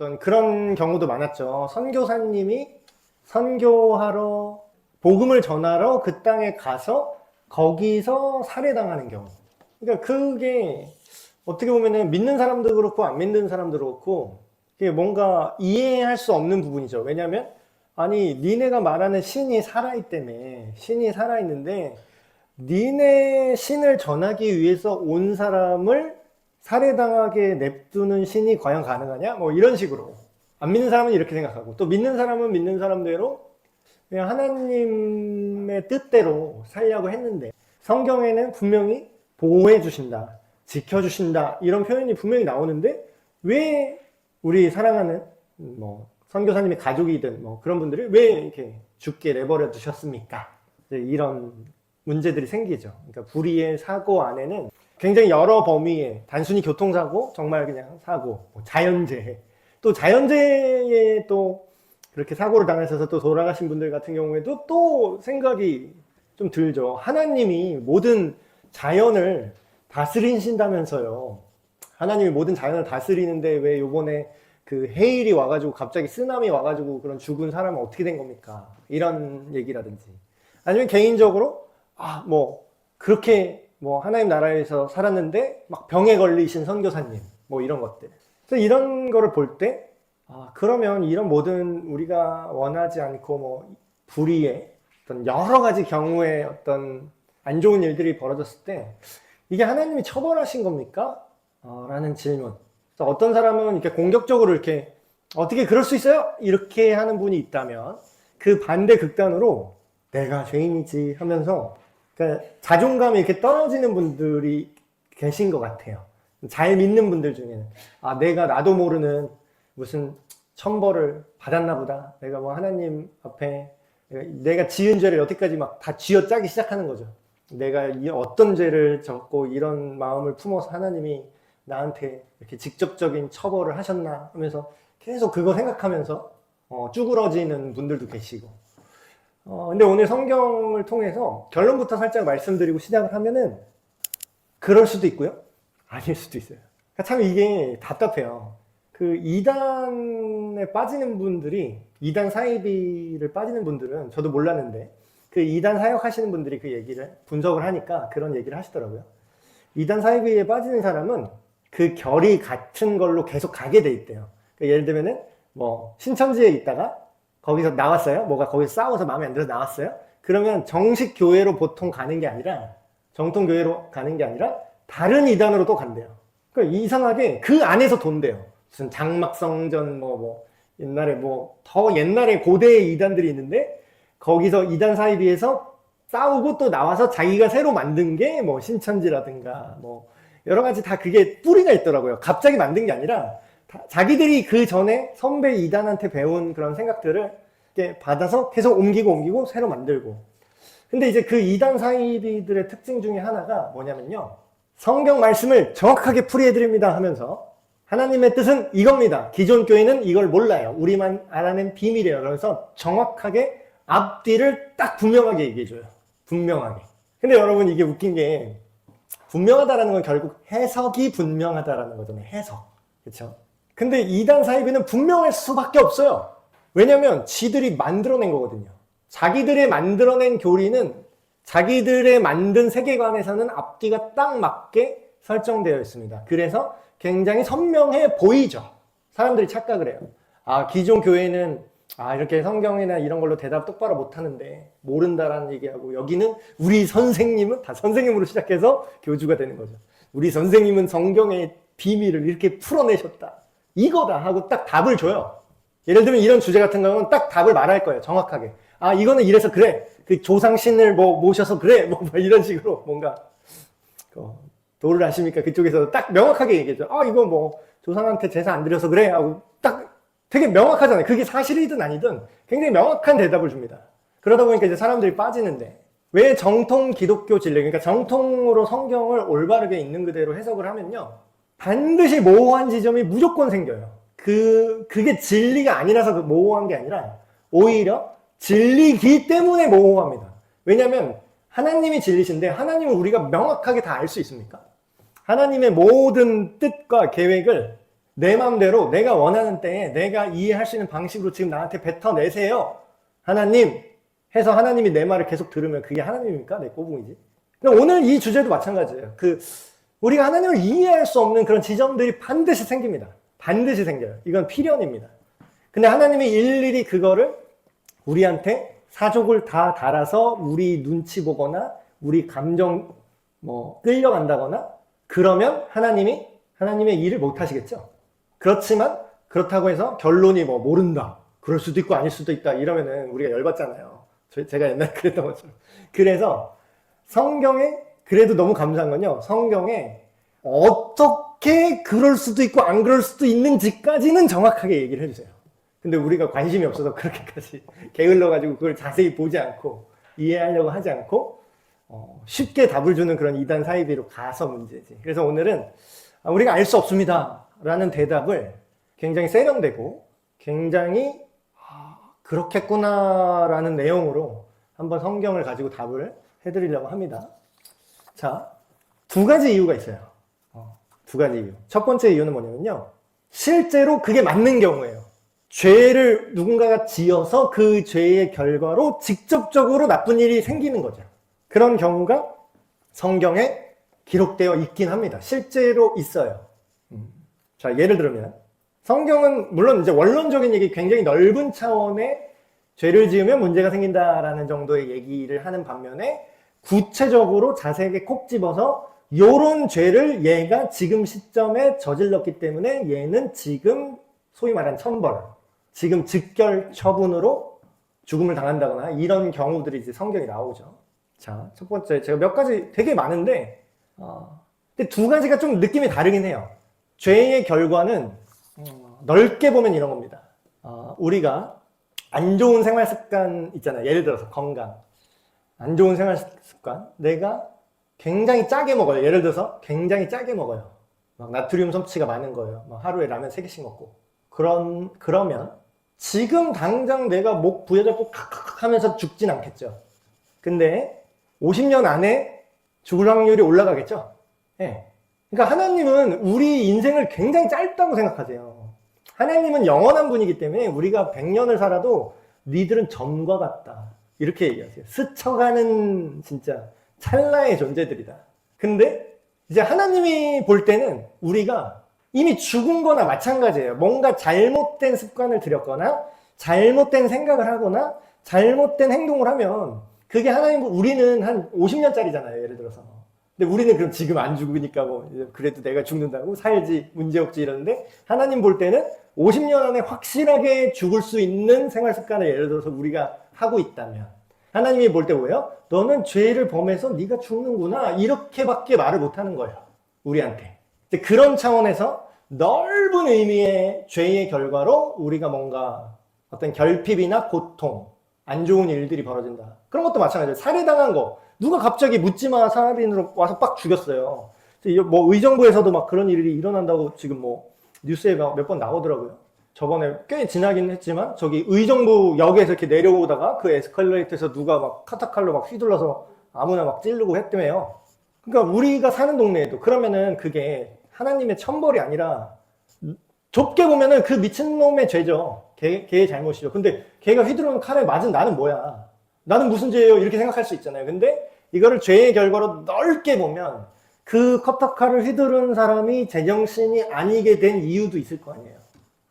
어떤 그런 경우도 많았죠. 선교사님이 선교하러 복음을 전하러 그 땅에 가서 거기서 살해당하는 경우. 그러니까 그게 어떻게 보면은 믿는 사람도 그렇고 안 믿는 사람도 그렇고 그게 뭔가 이해할 수 없는 부분이죠. 왜냐하면 아니 니네가 말하는 신이 살아있다며. 신이 살아있는데 니네 신을 전하기 위해서 온 사람을 살해당하게 냅두는 신이 과연 가능하냐? 뭐 이런 식으로. 안 믿는 사람은 이렇게 생각하고 또 믿는 사람은 믿는 사람대로 그냥 하나님의 뜻대로 살려고 했는데 성경에는 분명히 보호해 주신다, 지켜 주신다 이런 표현이 분명히 나오는데 왜 우리 사랑하는 뭐 선교사님의 가족이든 뭐 그런 분들이 왜 이렇게 죽게 내버려 두셨습니까? 이런 문제들이 생기죠. 그러니까 불의의 사고 안에는 굉장히 여러 범위의 단순히 교통사고, 정말 그냥 사고, 뭐 자연재해, 또 자연재해에 또 그렇게 사고를 당하셔서 또 돌아가신 분들 같은 경우에도 또 생각이 좀 들죠. 하나님이 모든 자연을 다스리신다면서요. 하나님이 모든 자연을 다스리는데 왜 요번에 그 해일이 와가지고 갑자기 쓰나미 와가지고 그런 죽은 사람은 어떻게 된 겁니까? 이런 얘기라든지. 아니면 개인적으로 뭐 그렇게 뭐 하나님 나라에서 살았는데 막 병에 걸리신 선교사님 뭐 이런 것들. 그래서 이런 거를 볼 때 그러면 이런 모든 우리가 원하지 않고 뭐 불의의 어떤 여러 가지 경우에 어떤 안 좋은 일들이 벌어졌을 때 이게 하나님이 처벌하신 겁니까? 라는 질문. 그래서 어떤 사람은 이렇게 공격적으로 이렇게 어떻게 그럴 수 있어요? 이렇게 하는 분이 있다면 그 반대 극단으로 내가 죄인이지 하면서 그러니까 자존감이 이렇게 떨어지는 분들이 계신 것 같아요. 잘 믿는 분들 중에는 나도 모르는 무슨 천벌을 받았나 보다. 내가 뭐 하나님 앞에 내가 지은 죄를 여태까지 막 다 쥐어짜기 시작하는 거죠. 내가 어떤 죄를 졌고 이런 마음을 품어서 하나님이 나한테 이렇게 직접적인 처벌을 하셨나 하면서 계속 그거 생각하면서 쭈그러지는 분들도 계시고. 근데 오늘 성경을 통해서 결론부터 살짝 말씀드리고 시작을 하면은 그럴 수도 있고요. 아닐 수도 있어요. 그러니까 참 이게 답답해요. 그 이단에 빠지는 분들이, 이단 사이비를 빠지는 분들은 저도 몰랐는데 그 이단 사역하시는 분들이 그 얘기를 분석을 하니까 그런 얘기를 하시더라고요. 이단 사이비에 빠지는 사람은 그 결이 같은 걸로 계속 가게 돼 있대요. 그러니까 예를 들면은 뭐 신천지에 있다가 거기서 나왔어요. 뭐가 거기서 싸워서 마음에 안 들어서 나왔어요. 그러면 정식 교회로 보통 가는 게 아니라 정통 교회로 가는 게 아니라 다른 이단으로 또 간대요. 그러니까 이상하게 그 안에서 돈대요. 무슨 장막성전 옛날에 더 옛날에 고대의 이단들이 있는데 거기서 이단 사이비에서 싸우고 또 나와서 자기가 새로 만든 게 뭐 신천지라든가 뭐 여러 가지 다 그게 뿌리가 있더라고요. 갑자기 만든 게 아니라 자기들이 그 전에 선배 이단한테 배운 그런 생각들을 이렇게 받아서 계속 옮기고 새로 만들고. 근데 이제 그 이단 사이비들의 특징 중에 하나가 뭐냐면요. 성경 말씀을 정확하게 풀이해드립니다 하면서 하나님의 뜻은 이겁니다. 기존 교회는 이걸 몰라요. 우리만 알아낸 비밀이에요. 그래서 정확하게 앞뒤를 딱 분명하게 얘기해줘요. 분명하게. 근데 여러분 이게 웃긴 게 분명하다라는 건 결국 해석이 분명하다라는 거잖아요. 해석. 그렇죠? 근데 이단 사이비는 분명할 수밖에 없어요. 왜냐면 지들이 만들어낸 거거든요. 자기들의 만들어낸 교리는 자기들의 만든 세계관에서는 앞뒤가 딱 맞게 설정되어 있습니다. 그래서 굉장히 선명해 보이죠. 사람들이 착각을 해요. 기존 교회는 이렇게 성경이나 이런 걸로 대답 똑바로 못하는데 모른다라는 얘기하고 여기는 우리 선생님은 다 선생님으로 시작해서 교주가 되는 거죠. 우리 선생님은 성경의 비밀을 이렇게 풀어내셨다. 이거다 하고 딱 답을 줘요. 예를 들면 이런 주제 같은 경우는 딱 답을 말할 거예요. 정확하게. 이거는 이래서 그래. 그 조상신을 모셔서 그래. 뭐 이런 식으로 뭔가 도를 아십니까? 그쪽에서 딱 명확하게 얘기해줘. 이거 뭐 조상한테 제사 안 드려서 그래 하고 딱 되게 명확하잖아요. 그게 사실이든 아니든 굉장히 명확한 대답을 줍니다. 그러다 보니까 이제 사람들이 빠지는데 왜 정통 기독교 진리, 그러니까 정통으로 성경을 올바르게 있는 그대로 해석을 하면요. 반드시 모호한 지점이 무조건 생겨요. 그게 진리가 아니라서 모호한 게 아니라 오히려 진리기 때문에 모호합니다. 왜냐하면 하나님이 진리신데 하나님은 우리가 명확하게 다 알 수 있습니까? 하나님의 모든 뜻과 계획을 내 마음대로 내가 원하는 때에 내가 이해할 수 있는 방식으로 지금 나한테 뱉어내세요. 하나님 해서 하나님이 내 말을 계속 들으면 그게 하나님입니까? 내 꼬붕이지. 오늘 이 주제도 마찬가지예요. 우리가 하나님을 이해할 수 없는 그런 지점들이 반드시 생깁니다. 반드시 생겨요. 이건 필연입니다. 근데 하나님이 일일이 그거를 우리한테 사족을 다 달아서 우리 눈치 보거나 우리 감정 끌려간다거나 그러면 하나님의 일을 못 하시겠죠. 그렇지만 그렇다고 해서 결론이 모른다. 그럴 수도 있고 아닐 수도 있다. 이러면은 우리가 열받잖아요. 제가 옛날에 그랬던 것처럼. 그래서 성경에 그래도 너무 감사한 건요. 성경에 어떻게 그럴 수도 있고 안 그럴 수도 있는지까지는 정확하게 얘기를 해주세요. 근데 우리가 관심이 없어서 그렇게까지 게을러가지고 그걸 자세히 보지 않고 이해하려고 하지 않고 쉽게 답을 주는 그런 이단 사이비로 가서 문제지. 그래서 오늘은 우리가 알 수 없습니다 라는 대답을 굉장히 세련되고 굉장히 그렇겠구나 라는 내용으로 한번 성경을 가지고 답을 해드리려고 합니다. 자, 두 가지 이유가 있어요. 두 가지 이유. 첫 번째 이유는 뭐냐면요. 실제로 그게 맞는 경우예요. 죄를 누군가가 지어서 그 죄의 결과로 직접적으로 나쁜 일이 생기는 거죠. 그런 경우가 성경에 기록되어 있긴 합니다. 실제로 있어요. 자, 예를 들면 성경은 물론 이제 원론적인 얘기 굉장히 넓은 차원의 죄를 지으면 문제가 생긴다라는 정도의 얘기를 하는 반면에 구체적으로 자세하게 콕 집어서 요런 죄를 얘가 지금 시점에 저질렀기 때문에 얘는 지금 소위 말하는 천벌, 지금 즉결 처분으로 죽음을 당한다거나 이런 경우들이 이제 성경에 나오죠. 자, 첫 번째 제가 몇 가지 되게 많은데 근데 두 가지가 좀 느낌이 다르긴 해요. 죄의 결과는 넓게 보면 이런 겁니다. 우리가 안 좋은 생활 습관 있잖아요. 예를 들어서 건강. 안 좋은 생활 습관. 내가 굉장히 짜게 먹어요. 예를 들어서 굉장히 짜게 먹어요. 막 나트륨 섭취가 많은 거예요. 막 하루에 라면 3개씩 먹고. 그러면 지금 당장 내가 목 부여잡고 칵칵 하면서 죽진 않겠죠. 근데 50년 안에 죽을 확률이 올라가겠죠. 네. 그러니까 하나님은 우리 인생을 굉장히 짧다고 생각하세요. 하나님은 영원한 분이기 때문에 우리가 100년을 살아도 니들은 전과 같다. 이렇게 얘기하세요. 스쳐가는 진짜 찰나의 존재들이다. 근데 이제 하나님이 볼 때는 우리가 이미 죽은 거나 마찬가지예요. 뭔가 잘못된 습관을 들였거나 잘못된 생각을 하거나 잘못된 행동을 하면 그게 우리는 한 50년짜리잖아요. 예를 들어서. 근데 우리는 그럼 지금 안 죽으니까 그래도 내가 죽는다고 살지 문제없지 이러는데 하나님 볼 때는 50년 안에 확실하게 죽을 수 있는 생활 습관을 예를 들어서 우리가 하고 있다면 하나님이 볼 때 뭐예요? 너는 죄를 범해서 네가 죽는구나 이렇게밖에 말을 못하는 거예요. 우리한테. 그런 차원에서 넓은 의미의 죄의 결과로 우리가 뭔가 어떤 결핍이나 고통, 안 좋은 일들이 벌어진다. 그런 것도 마찬가지예요. 살해당한 거. 누가 갑자기 묻지마 살인으로 와서 빡 죽였어요. 의정부에서도 막 그런 일이 일어난다고 지금 뉴스에 몇 번 나오더라고요. 저번에 꽤 지나긴 했지만 저기 의정부 역에서 이렇게 내려오다가 그 에스컬레이터에서 누가 막 카타칼로 막 휘둘러서 아무나 막 찌르고 했다며요. 그러니까 우리가 사는 동네에도 그러면은 그게 하나님의 천벌이 아니라 좁게 보면은 그 미친놈의 죄죠. 걔의 잘못이죠. 근데 걔가 휘두르는 칼에 맞은 나는 뭐야? 나는 무슨 죄예요? 이렇게 생각할 수 있잖아요. 근데 이거를 죄의 결과로 넓게 보면 그 커터칼을 휘두른 사람이 제정신이 아니게 된 이유도 있을 거 아니에요.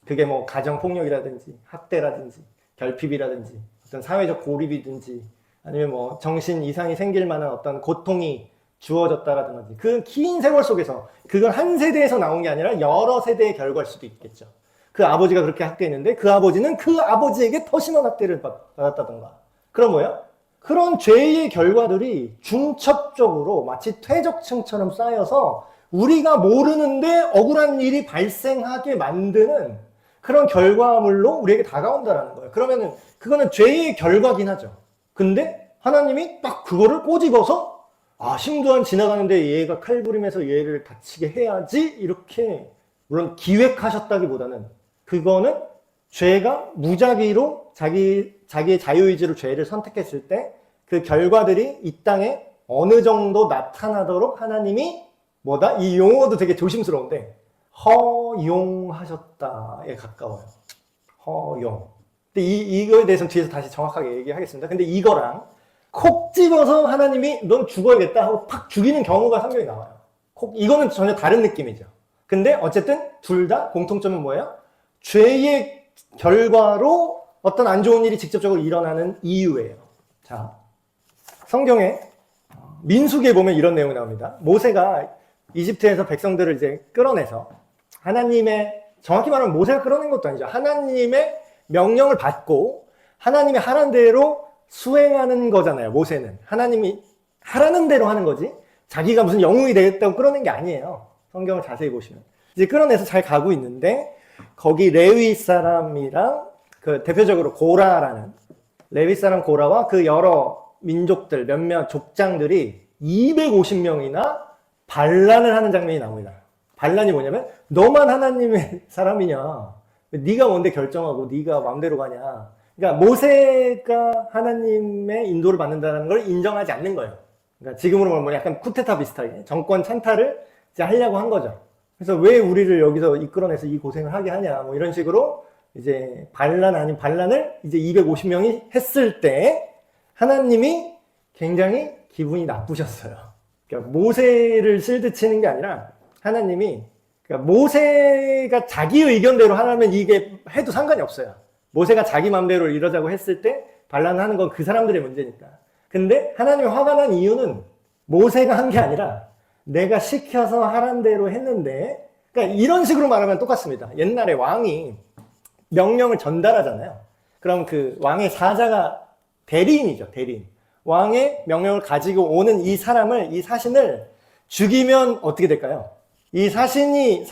그게 가정폭력이라든지 학대라든지 결핍이라든지 어떤 사회적 고립이든지 아니면 정신 이상이 생길 만한 어떤 고통이 주어졌다라든지 그 긴 세월 속에서 그건 한 세대에서 나온 게 아니라 여러 세대의 결과일 수도 있겠죠. 그 아버지가 그렇게 학대했는데 그 아버지는 그 아버지에게 더 심한 학대를 받았다던가. 그럼 뭐야? 그런 죄의 결과들이 중첩적으로 마치 퇴적층처럼 쌓여서 우리가 모르는데 억울한 일이 발생하게 만드는 그런 결과물로 우리에게 다가온다라는 거예요. 그러면은 그거는 죄의 결과긴 하죠. 근데 하나님이 딱 그거를 꼬집어서 심두한 지나가는데 얘가 칼부림해서 얘를 다치게 해야지 이렇게 물론 기획하셨다기보다는 그거는 죄가 무작위로 자기의 자유의지로 죄를 선택했을 때 그 결과들이 이 땅에 어느 정도 나타나도록 하나님이 이 용어도 되게 조심스러운데 허용하셨다에 가까워요. 허용. 근데 이거에 대해서 뒤에서 다시 정확하게 얘기하겠습니다. 근데 이거랑 콕 집어서 하나님이 넌 죽어야겠다 하고 팍 죽이는 경우가 성경에 나와요. 이거는 전혀 다른 느낌이죠. 근데 어쨌든 둘 다 공통점은 뭐예요? 죄의 결과로 어떤 안 좋은 일이 직접적으로 일어나는 이유예요. 자, 성경에 민수기에 보면 이런 내용이 나옵니다. 모세가 이집트에서 백성들을 이제 끌어내서 하나님의, 정확히 말하면 모세가 끌어낸 것도 아니죠. 하나님의 명령을 받고 하나님이 하라는 대로 수행하는 거잖아요. 모세는 하나님이 하라는 대로 하는 거지 자기가 무슨 영웅이 되겠다고 끌어낸 게 아니에요. 성경을 자세히 보시면 이제 끌어내서 잘 가고 있는데 거기 레위 사람이랑 그 대표적으로 고라라는 레위 사람 고라와 그 여러 민족들 몇몇 족장들이 250명이나 반란을 하는 장면이 나옵니다. 반란이 뭐냐면 너만 하나님의 사람이냐, 네가 뭔데 결정하고 네가 마음대로 가냐. 그러니까 모세가 하나님의 인도를 받는다는 걸 인정하지 않는 거예요. 그러니까 지금으로 말하면 약간 쿠데타 비슷하게 정권 찬탈을 이제 하려고 한 거죠. 그래서 왜 우리를 여기서 이끌어내서 이 고생을 하게 하냐, 뭐 이런 식으로 이제 반란 아닌 반란을 이제 250명이 했을 때 하나님이 굉장히 기분이 나쁘셨어요. 그러니까 모세를 실드치는 게 아니라 하나님이, 그러니까 모세가 자기 의견대로 하라면 이게 해도 상관이 없어요. 모세가 자기 마음대로 이러자고 했을 때 반란하는 건 그 사람들의 문제니까. 근데 하나님이 화가 난 이유는 모세가 한 게 아니라 내가 시켜서 하란 대로 했는데, 그러니까 이런 식으로 말하면 똑같습니다. 옛날에 왕이 명령을 전달하잖아요. 그럼 그 왕의 사자가 대리인이죠, 대리인. 왕의 명령을 가지고 오는 이 사람을, 이 사신을 죽이면 어떻게 될까요? 이 사신이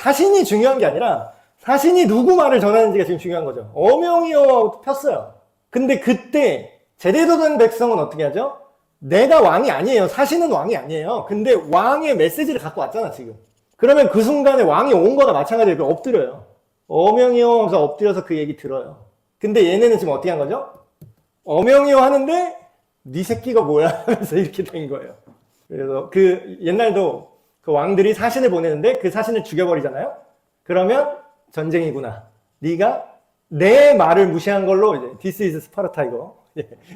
중요한 게 아니라 사신이 누구 말을 전하는지가 지금 중요한 거죠. 어명이여 폈어요. 근데 그때 제대로 된 백성은 어떻게 하죠? 내가 왕이 아니에요. 사신은 왕이 아니에요. 근데 왕의 메시지를 갖고 왔잖아, 지금. 그러면 그 순간에 왕이 온 거나 마찬가지로 엎드려요. 어명이여 하면서 엎드려서 그 얘기 들어요. 근데 얘네는 지금 어떻게 한 거죠? 어명이여 하는데 네 새끼가 뭐야 하면서 이렇게 된 거예요. 그래서 그 옛날도 그 왕들이 사신을 보내는데 그 사신을 죽여버리잖아요. 그러면 전쟁이구나. 네가 내 말을 무시한 걸로 이제 This is Sparta 이거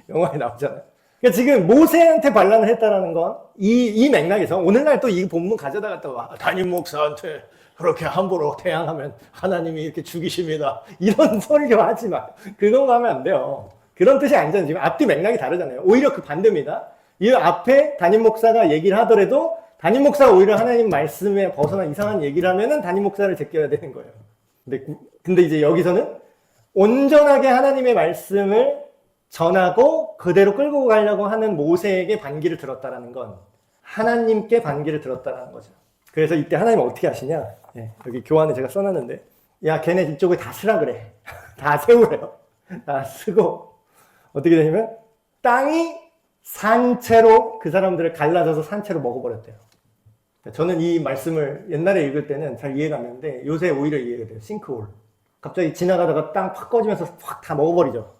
영화에 나오잖아요. 그러니까 지금 모세한테 반란을 했다라는 건 이 맥락에서 오늘날 또 이 본문 가져다가 또 담임 목사한테 그렇게 함부로 태양하면 하나님이 이렇게 죽이십니다. 이런 설교하지 마. 그런 거 하면 안 돼요. 그런 뜻이 아니잖아요. 지금 앞뒤 맥락이 다르잖아요. 오히려 그 반대입니다. 이 앞에 담임 목사가 얘기를 하더라도 담임 목사가 오히려 하나님 말씀에 벗어나 이상한 얘기를 하면은 담임 목사를 제껴야 되는 거예요. 근데 이제 여기서는 온전하게 하나님의 말씀을 전하고 그대로 끌고 가려고 하는 모세에게 반기를 들었다라는 건 하나님께 반기를 들었다라는 거죠. 그래서 이때 하나님은 어떻게 하시냐? 여기 교환에 제가 써놨는데, 야, 걔네 이쪽에 다 쓰라 그래. 다 세우래요. 다 쓰고, 어떻게 되냐면, 땅이 산채로 그 사람들을 갈라져서 산채로 먹어버렸대요. 저는 이 말씀을 옛날에 읽을 때는 잘 이해가 안 되는데, 요새 오히려 이해가 돼요. 싱크홀. 갑자기 지나가다가 땅 팍 꺼지면서 확 다 먹어버리죠.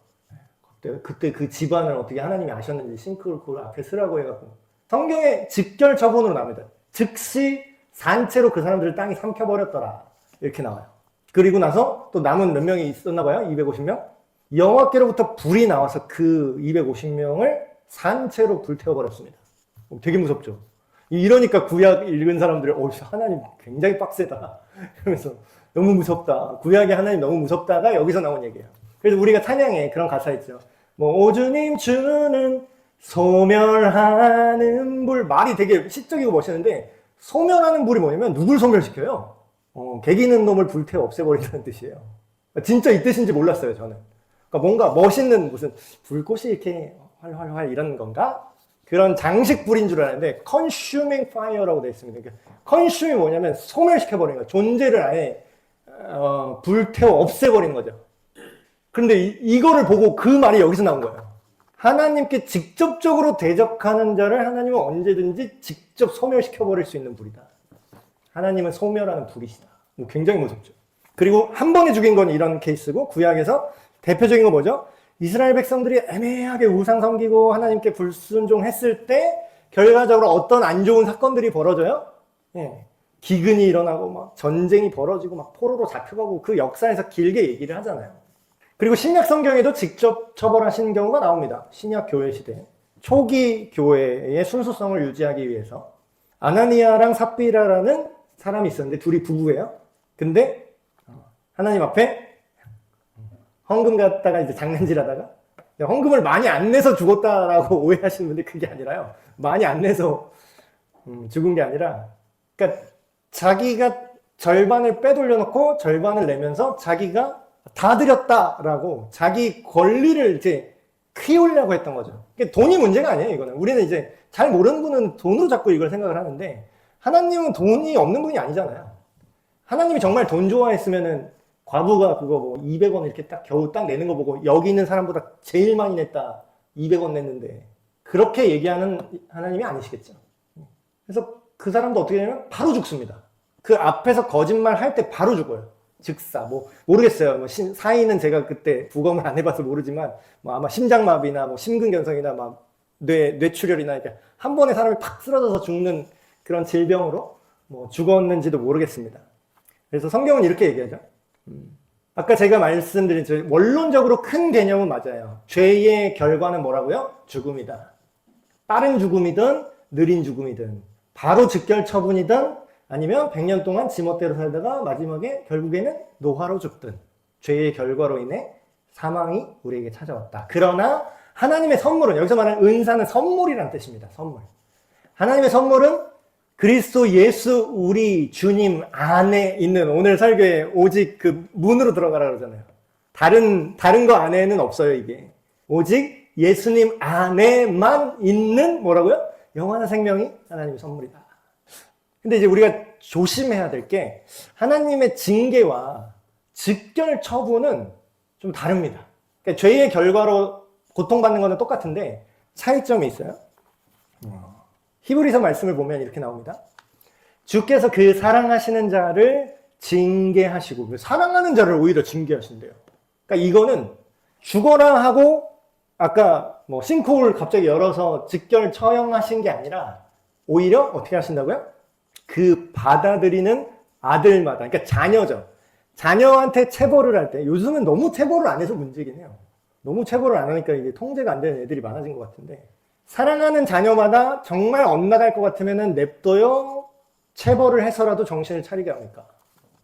그때 그 집안을 어떻게 하나님이 아셨는지 싱크홀 앞에 쓰라고 해갖고. 성경에 직결 처분으로 나옵니다. 즉시 산채로 그 사람들을 땅이 삼켜버렸더라. 이렇게 나와요. 그리고 나서 또 남은 몇 명이 있었나 봐요. 250명. 여호와께로부터 불이 나와서 그 250명을 산채로 불태워버렸습니다. 되게 무섭죠. 이러니까 구약 읽은 사람들이 하나님 굉장히 빡세다. 이러면서 너무 무섭다. 구약의 하나님 너무 무섭다가 여기서 나온 얘기예요. 그래서 우리가 찬양에 그런 가사 있죠. 뭐 오주님 주는 소멸하는 불. 말이 되게 시적이고 멋있는데 소멸하는 불이 뭐냐면 누굴 소멸시켜요? 개기는 놈을 불태워 없애버린다는 뜻이에요. 진짜 이 뜻인지 몰랐어요, 저는. 그러니까 뭔가 멋있는 무슨 불꽃이 이렇게 활활활 이런 건가? 그런 장식 불인 줄 알았는데 consuming fire라고 되어 있습니다. 그러니까 consum이 뭐냐면 소멸시켜버리는 거예요. 존재를 아예 불태워 없애버린 거죠. 그런데 이거를 보고 그 말이 여기서 나온 거예요. 하나님께 직접적으로 대적하는 자를 하나님은 언제든지 직접 소멸시켜버릴 수 있는 불이다. 하나님은 소멸하는 불이시다. 굉장히 무섭죠. 그리고 한 번에 죽인 건 이런 케이스고, 구약에서 대표적인 거 뭐죠? 이스라엘 백성들이 애매하게 우상 섬기고 하나님께 불순종했을 때 결과적으로 어떤 안 좋은 사건들이 벌어져요? 기근이 일어나고 막 전쟁이 벌어지고 막 포로로 잡혀가고 그 역사에서 길게 얘기를 하잖아요. 그리고 신약 성경에도 직접 처벌하시는 경우가 나옵니다. 신약 교회 시대 초기 교회의 순수성을 유지하기 위해서 아나니아랑 삽비라라는 사람이 있었는데 둘이 부부예요. 근데 하나님 앞에 헌금 갖다가 이제 장난질하다가 헌금을 많이 안 내서 죽었다라고 오해하시는 분들 그게 아니라요. 많이 안 내서 죽은 게 아니라 그러니까 자기가 절반을 빼돌려놓고 절반을 내면서 자기가 다 드렸다라고 자기 권리를 이제 키우려고 했던 거죠. 돈이 문제가 아니에요, 이거는. 우리는 이제 잘 모르는 분은 돈으로 자꾸 이걸 생각을 하는데 하나님은 돈이 없는 분이 아니잖아요. 하나님이 정말 돈 좋아했으면은 과부가 그거 뭐 200원 이렇게 딱 겨우 딱 내는 거 보고 여기 있는 사람보다 제일 많이 냈다. 200원 냈는데 그렇게 얘기하는 하나님이 아니시겠죠. 그래서 그 사람도 어떻게 되냐면 바로 죽습니다. 그 앞에서 거짓말 할 때 바로 죽어요. 즉사 뭐 모르겠어요. 뭐 사인은 제가 그때 부검을 안 해봐서 모르지만 뭐 아마 심장마비나 뭐 심근경색이나 막 뇌출혈이나 이렇게 한 번에 사람이 팍 쓰러져서 죽는 그런 질병으로 뭐 죽었는지도 모르겠습니다. 그래서 성경은 이렇게 얘기하죠. 아까 제가 말씀드린 원론적으로 큰 개념은 맞아요. 죄의 결과는 뭐라고요? 죽음이다. 빠른 죽음이든 느린 죽음이든 바로 즉결 처분이든 아니면 100년 동안 지멋대로 살다가 마지막에 결국에는 노화로 죽든 죄의 결과로 인해 사망이 우리에게 찾아왔다. 그러나 하나님의 선물은 여기서 말하는 은사는 선물이란 뜻입니다. 선물. 하나님의 선물은 그리스도 예수 우리 주님 안에 있는 오늘 설교에 오직 그 문으로 들어가라 그러잖아요. 다른 거 안에는 없어요, 이게. 오직 예수님 안에만 있는 뭐라고요? 영원한 생명이 하나님의 선물이다. 근데 이제 우리가 조심해야 될 게 하나님의 징계와 즉결 처분은 좀 다릅니다. 그러니까 죄의 결과로 고통받는 거는 똑같은데 차이점이 있어요. 히브리서 말씀을 보면 이렇게 나옵니다. 주께서 그 사랑하시는 자를 징계하시고 사랑하는 자를 오히려 징계하신대요. 그러니까 이거는 죽어라 하고 아까 뭐 싱크홀 갑자기 열어서 즉결 처형하신 게 아니라 오히려 어떻게 하신다고요? 그 받아들이는 아들마다 그러니까 자녀죠. 자녀한테 체벌을 할 때 요즘은 너무 체벌을 안 해서 문제긴 해요. 너무 체벌을 안 하니까 이게 통제가 안 되는 애들이 많아진 것 같은데 사랑하는 자녀마다 정말 엇나갈 것 같으면은 냅둬요. 체벌을 해서라도 정신을 차리게 합니까?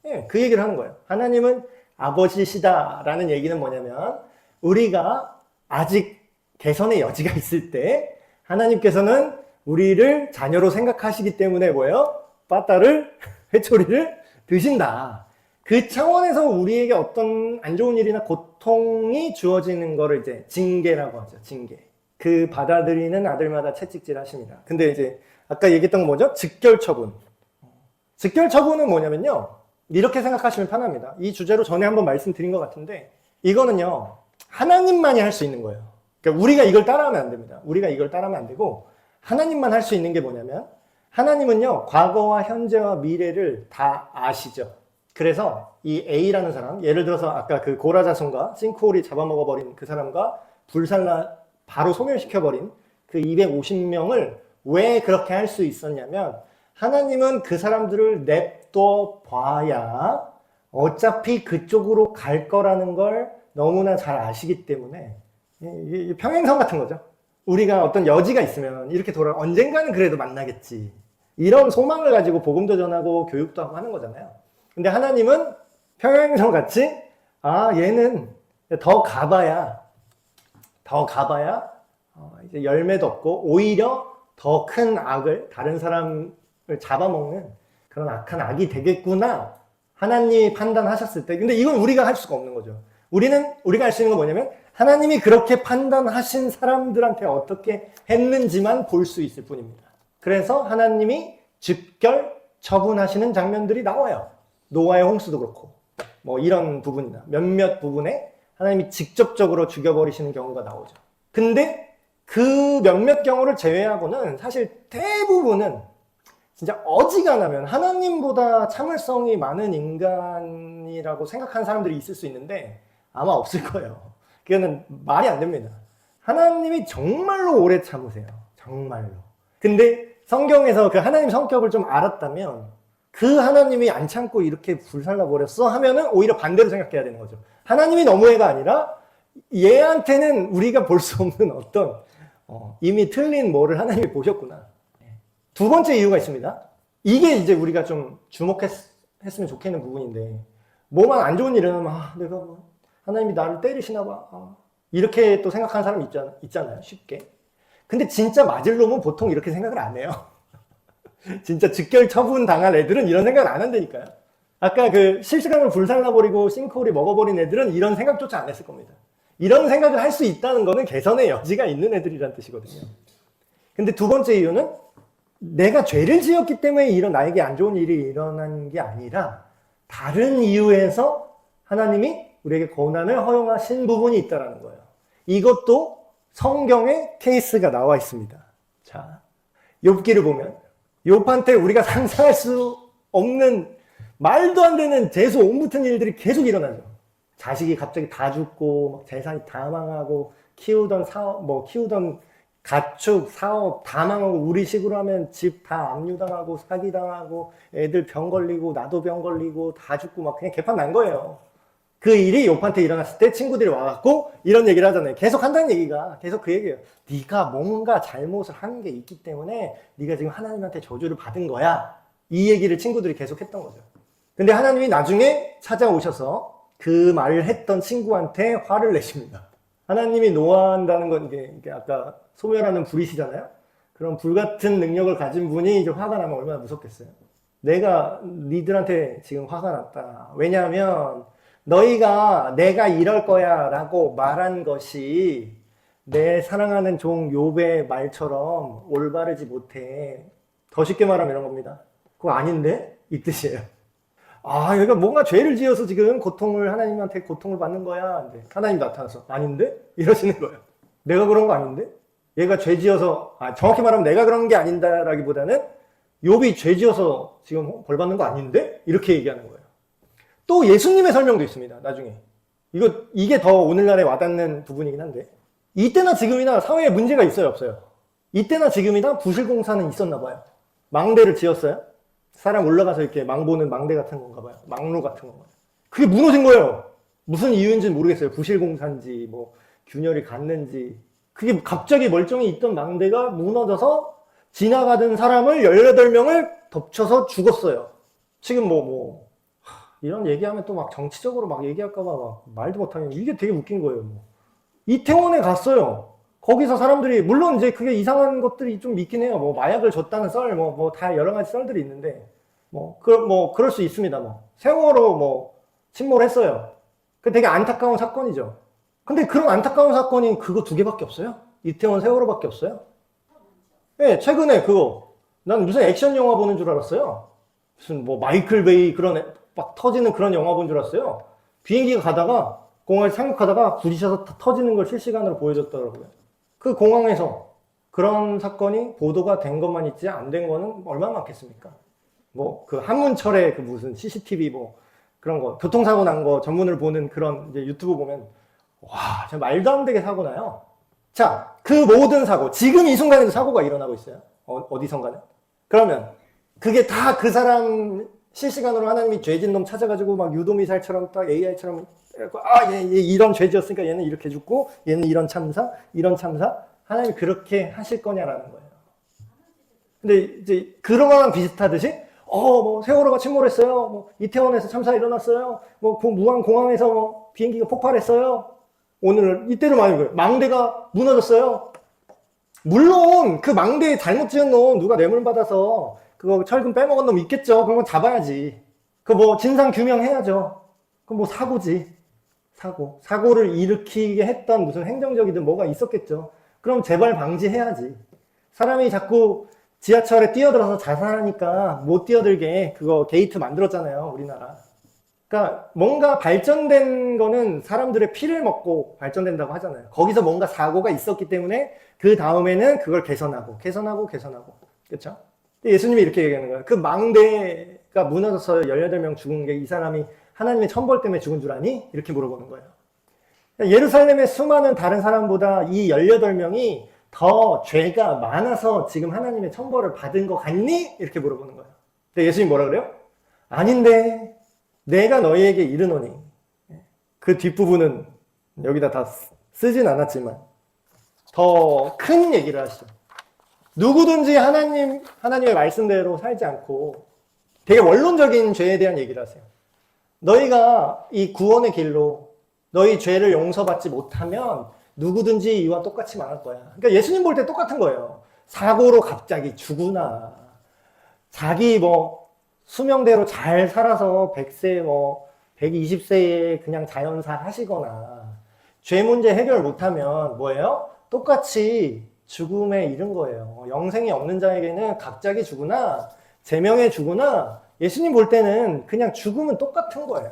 예, 그 얘기를 하는 거예요. 하나님은 아버지시다라는 얘기는 뭐냐면 우리가 아직 개선의 여지가 있을 때 하나님께서는 우리를 자녀로 생각하시기 때문에 뭐예요? 빠따를 회초리를 드신다. 그 차원에서 우리에게 어떤 안 좋은 일이나 고통이 주어지는 거를 이제 징계라고 하죠. 징계. 그 받아들이는 아들마다 채찍질 하십니다. 근데 이제 아까 얘기했던 건 뭐죠? 즉결 처분. 즉결 처분은 뭐냐면요. 이렇게 생각하시면 편합니다. 이 주제로 전에 한번 말씀드린 것 같은데 이거는요. 하나님만이 할 수 있는 거예요. 그러니까 우리가 이걸 따라하면 안 됩니다. 우리가 이걸 따라하면 안 되고 하나님만 할 수 있는 게 뭐냐면 하나님은요. 과거와 현재와 미래를 다 아시죠. 그래서 이 A라는 사람, 예를 들어서 아까 그 고라자손과 싱크홀이 잡아먹어버린 그 사람과 불살라 바로 소멸시켜버린 그 250명을 왜 그렇게 할 수 있었냐면 하나님은 그 사람들을 냅둬 봐야 어차피 그쪽으로 갈 거라는 걸 너무나 잘 아시기 때문에 평행선 같은 거죠. 우리가 어떤 여지가 있으면 이렇게 언젠가는 그래도 만나겠지. 이런 소망을 가지고 복음도 전하고 교육도 하고 하는 거잖아요. 근데 하나님은 평행선 같이 얘는 더 가봐야 이제 열매도 없고 오히려 더 큰 악을 다른 사람을 잡아먹는 그런 악한 악이 되겠구나 하나님이 판단하셨을 때 근데 이건 우리가 할 수가 없는 거죠. 우리가 할 수 있는 건 뭐냐면 하나님이 그렇게 판단하신 사람들한테 어떻게 했는지만 볼 수 있을 뿐입니다. 그래서 하나님이 즉결 처분하시는 장면들이 나와요. 노아의 홍수도 그렇고 뭐 이런 부분이나 몇몇 부분에 하나님이 직접적으로 죽여버리시는 경우가 나오죠. 근데 그 몇몇 경우를 제외하고는 사실 대부분은 진짜 어지간하면 하나님보다 참을성이 많은 인간이라고 생각하는 사람들이 있을 수 있는데 아마 없을 거예요. 그거는 말이 안 됩니다. 하나님이 정말로 오래 참으세요. 정말로. 근데 성경에서 그 하나님 성격을 좀 알았다면 그 하나님이 안 참고 이렇게 불살라 버렸어 하면은 오히려 반대로 생각해야 되는 거죠. 하나님이 너무해가 아니라 얘한테는 우리가 볼 수 없는 어떤 이미 틀린 뭐를 하나님이 보셨구나. 두 번째 이유가 있습니다. 이게 이제 우리가 좀 주목했으면 좋겠는 부분인데, 뭐만 안 좋은 일 일어나면 내가 뭐 하나님이 나를 때리시나 봐. 이렇게 또 생각하는 사람이 있잖아요. 쉽게. 근데 진짜 맞을 놈은 보통 이렇게 생각을 안 해요. 진짜 즉결 처분 당할 애들은 이런 생각을 안 한다니까요. 아까 그 실시간으로 불살라버리고 싱크홀이 먹어버린 애들은 이런 생각조차 안 했을 겁니다. 이런 생각을 할 수 있다는 거는 개선의 여지가 있는 애들이란 뜻이거든요. 근데 두 번째 이유는 내가 죄를 지었기 때문에 나에게 안 좋은 일이 일어난 게 아니라 다른 이유에서 하나님이 우리에게 고난을 허용하신 부분이 있다는 거예요. 이것도 성경에 케이스가 나와 있습니다. 자, 욥기를 보면 욥한테 우리가 상상할 수 없는 말도 안 되는 재수 옥 붙은 일들이 계속 일어나죠. 자식이 갑자기 다 죽고 재산이 다 망하고 키우던 사업, 키우던 가축, 사업 다 망하고 우리 식으로 하면 집 다 압류당하고 사기당하고 애들 병 걸리고 나도 병 걸리고 다 죽고 막 그냥 개판 난 거예요. 그 일이 욥한테 일어났을 때 친구들이 와갖고 이런 얘기를 하잖아요. 계속 한다는 얘기가 계속 그 얘기예요. 네가 뭔가 잘못을 한 게 있기 때문에 네가 지금 하나님한테 저주를 받은 거야. 이 얘기를 친구들이 계속 했던 거죠. 근데 하나님이 나중에 찾아오셔서 그 말을 했던 친구한테 화를 내십니다. 하나님이 노한다는 건 이게 아까 소멸하는 불이시잖아요. 그런 불같은 능력을 가진 분이 이제 화가 나면 얼마나 무섭겠어요. 내가 니들한테 지금 화가 났다. 왜냐하면 너희가 내가 이럴 거야 라고 말한 것이 내 사랑하는 종 욥의 말처럼 올바르지 못해. 더 쉽게 말하면 이런 겁니다. 그거 아닌데? 이 뜻이에요. 여기가 뭔가 죄를 지어서 지금 하나님한테 고통을 받는 거야. 하나님 나타나서 아닌데? 이러시는 거예요. 내가 그런 거 아닌데? 얘가 죄 지어서, 정확히 말하면 내가 그런 게 아닌다라기보다는 욥이 죄 지어서 지금 벌 받는 거 아닌데? 이렇게 얘기하는 거예요. 또 예수님의 설명도 있습니다. 나중에. 이게 더 오늘날에 와닿는 부분이긴 한데, 이때나 지금이나 사회에 문제가 있어요, 없어요? 이때나 지금이나 부실공사는 있었나 봐요. 망대를 지었어요. 사람 올라가서 이렇게 망보는 망대 같은 건가 봐요. 망루 같은 건가 봐요. 그게 무너진 거예요. 무슨 이유인지는 모르겠어요. 부실공사인지 균열이 갔는지. 그게 갑자기 멀쩡히 있던 망대가 무너져서 지나가던 사람을 18명을 덮쳐서 죽었어요. 지금 이런 얘기하면 또 정치적으로 얘기할까봐 말도 못하면 이게 되게 웃긴 거예요. 이태원에 갔어요. 거기서 사람들이, 물론 이제 그게 이상한 것들이 좀 있긴 해요. 마약을 줬다는 썰, 다 여러 가지 썰들이 있는데, 그럴 수 있습니다. 세월호 침몰했어요. 그 되게 안타까운 사건이죠. 근데 그런 안타까운 사건이 그거 2개밖에 없어요. 이태원 세월호밖에 없어요. 네, 최근에 난 무슨 액션 영화 보는 줄 알았어요. 무슨 마이클 베이 막 터지는 그런 영화 본 줄 알았어요. 비행기가 가다가, 공항에 착륙하다가 부딪혀서 터지는 걸 실시간으로 보여줬더라고요. 그 공항에서 그런 사건이 보도가 된 것만 있지 안 된 거는 얼마나 많겠습니까? 그 한문철의 무슨 CCTV 그런 거, 교통사고 난 거 전문을 보는 그런 이제 유튜브 보면, 와, 진짜 말도 안 되게 사고 나요. 자, 그 모든 사고, 지금 이 순간에도 사고가 일어나고 있어요. 어디선가는. 그러면 그게 다 그 사람 실시간으로 하나님이 죄진 놈 찾아가지고 유도미사일처럼 딱 AI처럼 얘 이런 죄 지었으니까 얘는 이렇게 죽고 얘는 이런 참사 하나님이 그렇게 하실 거냐라는 거예요. 근데 이제 그거랑 비슷하듯이 세월호가 침몰했어요. 이태원에서 참사 일어났어요. 무안 공항에서 비행기가 폭발했어요. 오늘 이때로 말하는 거예요. 망대가 무너졌어요. 물론 그 망대에 잘못 지은 놈 누가 뇌물 받아서 그거 철근 빼먹은 놈 있겠죠. 그런 건 잡아야지. 진상 규명해야죠. 사고지. 사고를 일으키게 했던 무슨 행정적이든 뭐가 있었겠죠. 그럼 재발 방지해야지. 사람이 자꾸 지하철에 뛰어들어서 자살하니까 못 뛰어들게 그거 게이트 만들었잖아요, 우리나라. 그러니까 뭔가 발전된 거는 사람들의 피를 먹고 발전된다고 하잖아요. 거기서 뭔가 사고가 있었기 때문에 그 다음에는 그걸 개선하고. 그렇죠? 예수님이 이렇게 얘기하는 거예요. 그 망대가 무너져서 18명 죽은 게 이 사람이 하나님의 천벌 때문에 죽은 줄 아니? 이렇게 물어보는 거예요. 예루살렘의 수많은 다른 사람보다 이 18명이 더 죄가 많아서 지금 하나님의 천벌을 받은 거 같니? 이렇게 물어보는 거예요. 근데 예수님이 뭐라 그래요? 아닌데 내가 너희에게 이르노니. 그 뒷부분은 여기다 다 쓰진 않았지만 더 큰 얘기를 하시죠. 누구든지 하나님의 말씀대로 살지 않고 되게 원론적인 죄에 대한 얘기를 하세요. 너희가 이 구원의 길로 너희 죄를 용서받지 못하면 누구든지 이와 똑같이 망할 거야. 그러니까 예수님 볼 때 똑같은 거예요. 사고로 갑자기 죽으나, 자기 수명대로 잘 살아서 100세 120세에 그냥 자연사 하시거나, 죄 문제 해결 못하면 뭐예요? 똑같이 죽음에 이른 거예요. 영생이 없는 자에게는 갑자기 죽으나, 제명에 죽으나, 예수님 볼 때는 그냥 죽음은 똑같은 거예요.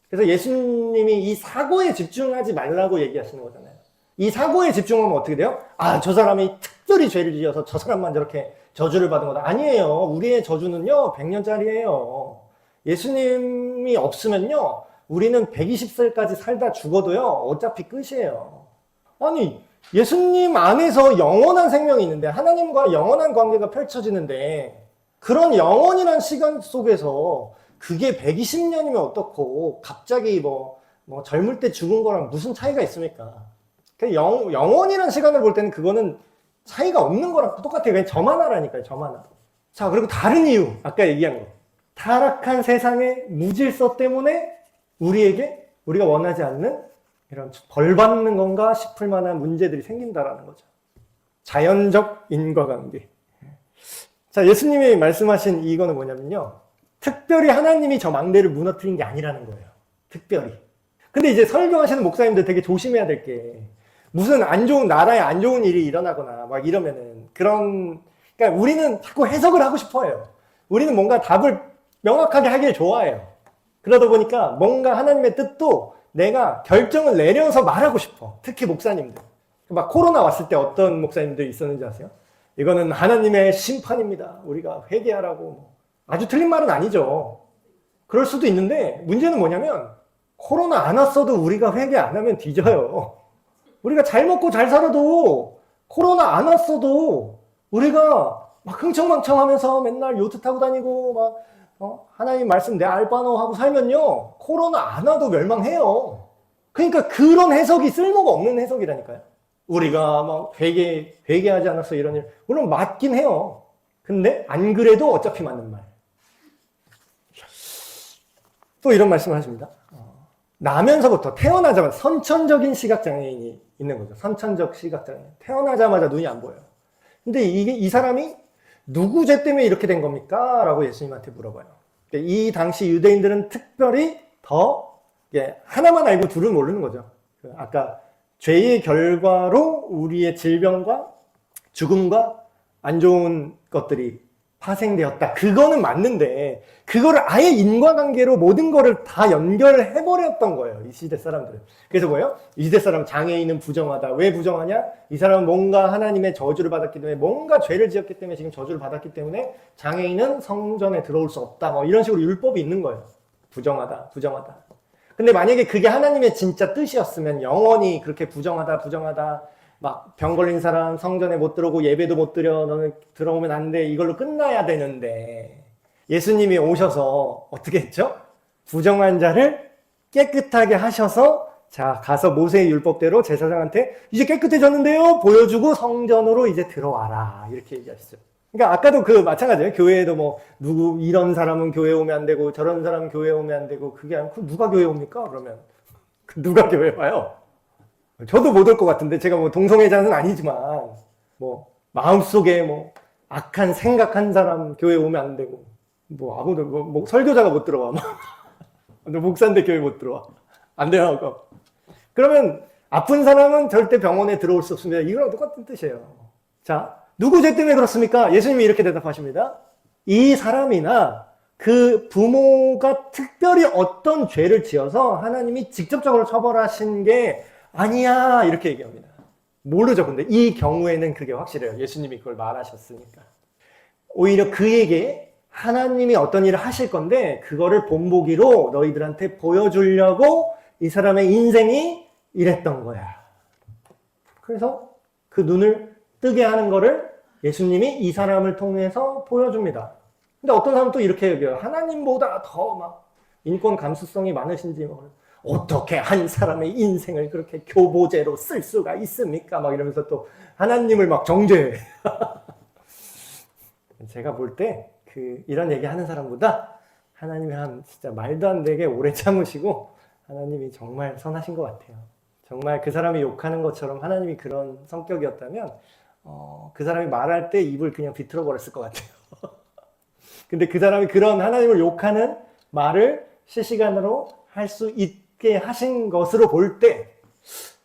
그래서 예수님이 이 사고에 집중하지 말라고 얘기하시는 거잖아요. 이 사고에 집중하면 어떻게 돼요? 아, 저 사람이 특별히 죄를 지어서 저 사람만 저렇게 저주를 받은 거다. 아니에요. 우리의 저주는요, 100년짜리예요. 예수님이 없으면요, 우리는 120살까지 살다 죽어도요, 어차피 끝이에요. 아니, 예수님 안에서 영원한 생명이 있는데, 하나님과 영원한 관계가 펼쳐지는데, 그런 영원이란 시간 속에서 그게 120년이면 어떻고, 갑자기 젊을 때 죽은 거랑 무슨 차이가 있습니까? 영원이란 시간을 볼 때는 그거는 차이가 없는 거랑 똑같아요. 그냥 저만 하라니까요, 저만 하라. 자, 그리고 다른 이유, 아까 얘기한 거. 타락한 세상의 무질서 때문에 우리가 원하지 않는 이런 벌 받는 건가 싶을 만한 문제들이 생긴다라는 거죠. 자연적 인과관계. 자, 예수님이 말씀하신 이거는 뭐냐면요. 특별히 하나님이 저 망대를 무너뜨린 게 아니라는 거예요. 특별히. 근데 이제 설교하시는 목사님들 되게 조심해야 될 게, 무슨 나라에 안 좋은 일이 일어나거나 막 이러면은 그러니까 우리는 자꾸 해석을 하고 싶어 해요. 우리는 뭔가 답을 명확하게 하길 좋아해요. 그러다 보니까 뭔가 하나님의 뜻도 내가 결정을 내려서 말하고 싶어. 특히 목사님들. 막 코로나 왔을 때 어떤 목사님들이 있었는지 아세요? 이거는 하나님의 심판입니다. 우리가 회개하라고. 아주 틀린 말은 아니죠. 그럴 수도 있는데 문제는 뭐냐면 코로나 안 왔어도 우리가 회개 안 하면 뒤져요. 우리가 잘 먹고 잘 살아도 코로나 안 왔어도 우리가 막 흥청망청하면서 맨날 요트 타고 다니고 하나님 말씀 내 알바노 하고 살면요, 코로나 안 와도 멸망해요. 그러니까 그런 해석이 쓸모가 없는 해석이라니까요. 우리가 막 회개하지 않았어 이런 일, 물론 맞긴 해요. 근데 안 그래도 어차피 맞는 말. 또 이런 말씀을 하십니다. 나면서부터 태어나자마자 선천적인 시각장애인이 있는 거죠. 선천적 시각장애인. 태어나자마자 눈이 안 보여요. 근데 이 사람이 누구 죄 때문에 이렇게 된 겁니까? 라고 예수님한테 물어봐요. 이 당시 유대인들은 특별히 더 하나만 알고 둘은 모르는 거죠. 아까 죄의 결과로 우리의 질병과 죽음과 안 좋은 것들이 파생되었다. 그거는 맞는데 그거를 아예 인과관계로 모든 거를 다 연결을 해버렸던 거예요. 이 시대 사람들은. 그래서 뭐예요? 이 시대 사람 장애인은 부정하다. 왜 부정하냐? 이 사람은 뭔가 하나님의 저주를 받았기 때문에, 뭔가 죄를 지었기 때문에 지금 저주를 받았기 때문에 장애인은 성전에 들어올 수 없다. 이런 식으로 율법이 있는 거예요. 부정하다. 근데 만약에 그게 하나님의 진짜 뜻이었으면 영원히 그렇게 부정하다 막 병 걸린 사람 성전에 못 들어오고 예배도 못 드려, 너는 들어오면 안 돼, 이걸로 끝나야 되는데 예수님이 오셔서 어떻게 했죠? 부정한 자를 깨끗하게 하셔서 자, 가서 모세의 율법대로 제사장한테 이제 깨끗해졌는데요 보여주고 성전으로 이제 들어와라, 이렇게 얘기하시죠. 그러니까 아까도 마찬가지예요. 교회에도 누구 이런 사람은 교회 오면 안 되고 저런 사람은 교회 오면 안 되고, 그게 아니고 누가 교회 옵니까? 그러면 누가 교회 와요? 저도 못 올 것 같은데, 제가 동성애자는 아니지만 마음속에 악한 생각한 사람 교회 오면 안 되고, 아무도 설교자가 못 들어와, 목사인데 교회 못 들어와, 안 돼요. 그러면 아픈 사람은 절대 병원에 들어올 수 없습니다. 이거랑 똑같은 뜻이에요. 자, 누구 죄 때문에 그렇습니까? 예수님이 이렇게 대답하십니다. 이 사람이나 그 부모가 특별히 어떤 죄를 지어서 하나님이 직접적으로 처벌하신 게 아니야, 이렇게 얘기합니다. 모르죠. 근데 이 경우에는 그게 확실해요. 예수님이 그걸 말하셨으니까. 오히려 그에게 하나님이 어떤 일을 하실 건데 그거를 본보기로 너희들한테 보여주려고 이 사람의 인생이 이랬던 거야. 그래서 그 눈을 뜨게 하는 거를 예수님이 이 사람을 통해서 보여줍니다. 근데 어떤 사람은 또 이렇게 여겨요. 하나님보다 더 막 인권 감수성이 많으신지 뭐 어떻게 한 사람의 인생을 그렇게 교보제로 쓸 수가 있습니까? 막 이러면서 또 하나님을 막 정죄해. 제가 볼 때 이런 얘기 하는 사람보다 하나님이 진짜 말도 안 되게 오래 참으시고 하나님이 정말 선하신 것 같아요. 정말 그 사람이 욕하는 것처럼 하나님이 그런 성격이었다면 그 사람이 말할 때 입을 그냥 비틀어 버렸을 것 같아요. 근데 그 사람이 그런 하나님을 욕하는 말을 실시간으로 할 수 있게 하신 것으로 볼 때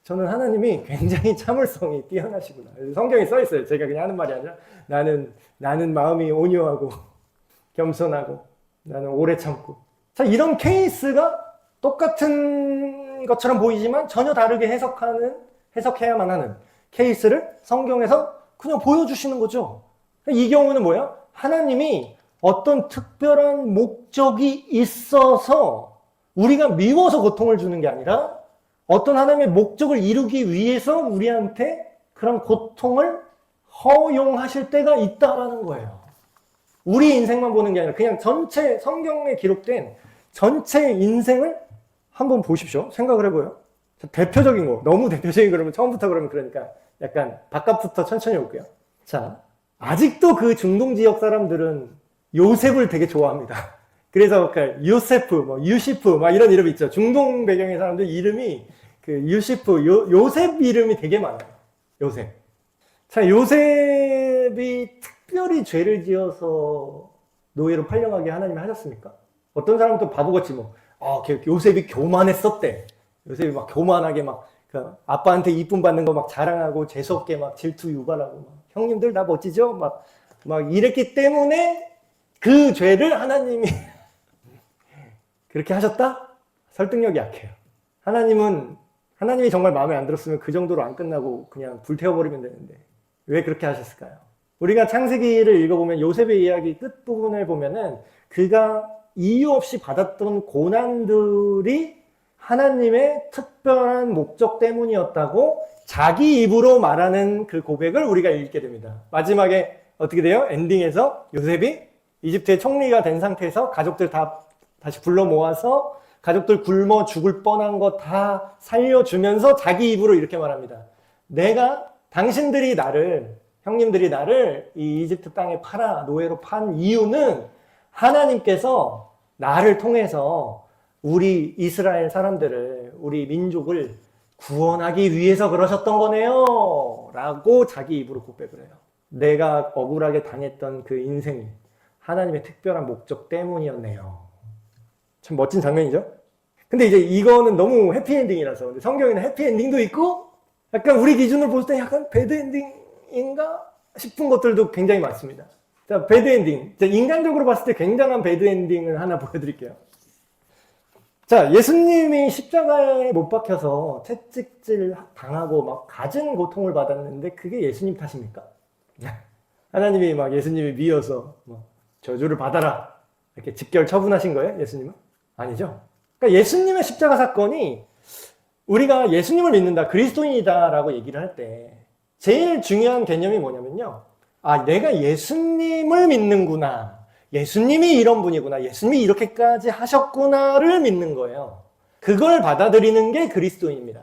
저는 하나님이 굉장히 참을성이 뛰어나시구나. 성경에 써 있어요. 제가 그냥 하는 말이 아니라 나는 마음이 온유하고 겸손하고 나는 오래 참고. 자, 이런 케이스가 똑같은 것처럼 보이지만 전혀 다르게 해석해야만 하는 케이스를 성경에서 그냥 보여주시는 거죠. 이 경우는 뭐야? 하나님이 어떤 특별한 목적이 있어서 우리가 미워서 고통을 주는 게 아니라 어떤 하나님의 목적을 이루기 위해서 우리한테 그런 고통을 허용하실 때가 있다라는 거예요. 우리 인생만 보는 게 아니라 그냥 전체 성경에 기록된 전체 인생을 한번 보십시오. 생각을 해봐요. 대표적인 거, 너무 대표적인 그러면 처음부터 그러니까 약간 바깥부터 천천히 올게요. 자, 아직도 그 중동 지역 사람들은 요셉을 되게 좋아합니다. 그래서 요세프, 유시프 막 이런 이름이 있죠. 중동 배경의 사람들 이름이 유시프, 요셉 이름이 되게 많아요. 요셉. 자, 요셉이 특별히 죄를 지어서 노예로 팔려가게 하나님이 하셨습니까? 어떤 사람은 또 바보같이 요셉이 교만했었대. 요셉이 막 교만하게 아빠한테 이쁨 받는 거 막 자랑하고 재수없게 막 질투 유발하고 형님들 나 멋지죠? 막 이랬기 때문에 그 죄를 하나님이 그렇게 하셨다? 설득력이 약해요. 하나님이 정말 마음에 안 들었으면 그 정도로 안 끝나고 그냥 불태워버리면 되는데 왜 그렇게 하셨을까요? 우리가 창세기를 읽어보면 요셉의 이야기 끝부분을 보면은 그가 이유 없이 받았던 고난들이 하나님의 특별한 목적 때문이었다고 자기 입으로 말하는 그 고백을 우리가 읽게 됩니다. 마지막에 어떻게 돼요? 엔딩에서 요셉이 이집트의 총리가 된 상태에서 가족들 다시 불러 모아서 가족들 굶어 죽을 뻔한 거 다 살려주면서 자기 입으로 이렇게 말합니다. 형님들이 나를 이 이집트 땅에 노예로 판 이유는 하나님께서 나를 통해서 우리 이스라엘 사람들을, 우리 민족을 구원하기 위해서 그러셨던 거네요. 라고 자기 입으로 고백을 해요. 내가 억울하게 당했던 그 인생이 하나님의 특별한 목적 때문이었네요. 참 멋진 장면이죠? 근데 이제 이거는 너무 해피엔딩이라서. 근데 성경에는 해피엔딩도 있고, 약간 우리 기준으로 볼 때 약간 배드엔딩인가 싶은 것들도 굉장히 많습니다. 자, 배드엔딩. 인간적으로 봤을 때 굉장한 배드엔딩을 하나 보여드릴게요. 자, 예수님이 십자가에 못 박혀서 채찍질 당하고 막 갖은 고통을 받았는데 그게 예수님 탓입니까? 하나님이 예수님이 미워서 저주를 받아라 이렇게 직결 처분하신 거예요? 예수님은? 아니죠. 그러니까 예수님의 십자가 사건이 우리가 예수님을 믿는다, 그리스도인이다라고 얘기를 할 때 제일 중요한 개념이 뭐냐면요. 내가 예수님을 믿는구나. 예수님이 이런 분이구나. 예수님이 이렇게까지 하셨구나를 믿는 거예요. 그걸 받아들이는 게 그리스도인입니다.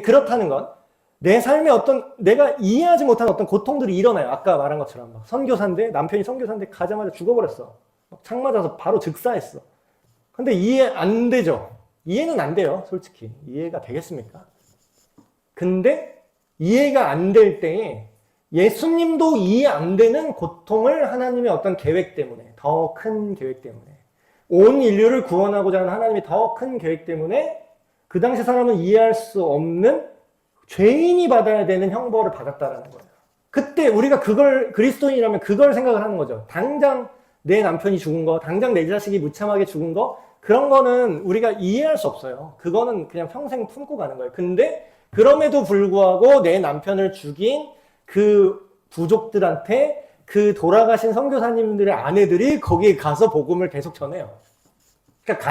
그렇다는 건 내 삶에 내가 이해하지 못한 어떤 고통들이 일어나요. 아까 말한 것처럼 남편이 선교사인데 가자마자 죽어버렸어. 창 맞아서 바로 즉사했어. 근데 이해 안 되죠. 이해는 안 돼요. 솔직히. 이해가 되겠습니까? 근데 이해가 안 될 때에 예수님도 이해 안 되는 고통을 하나님의 어떤 계획 때문에, 더 큰 계획 때문에, 온 인류를 구원하고자 하는 하나님의 더 큰 계획 때문에 그 당시 사람은 이해할 수 없는 죄인이 받아야 되는 형벌을 받았다라는 거예요. 그때 우리가 그리스도인이라면 그걸 생각을 하는 거죠. 당장 내 남편이 죽은 거, 당장 내 자식이 무참하게 죽은 거, 그런 거는 우리가 이해할 수 없어요. 그거는 그냥 평생 품고 가는 거예요. 근데 그럼에도 불구하고 내 남편을 죽인 그 부족들한테 그 돌아가신 선교사님들의 아내들이 거기에 가서 복음을 계속 전해요. 그러니까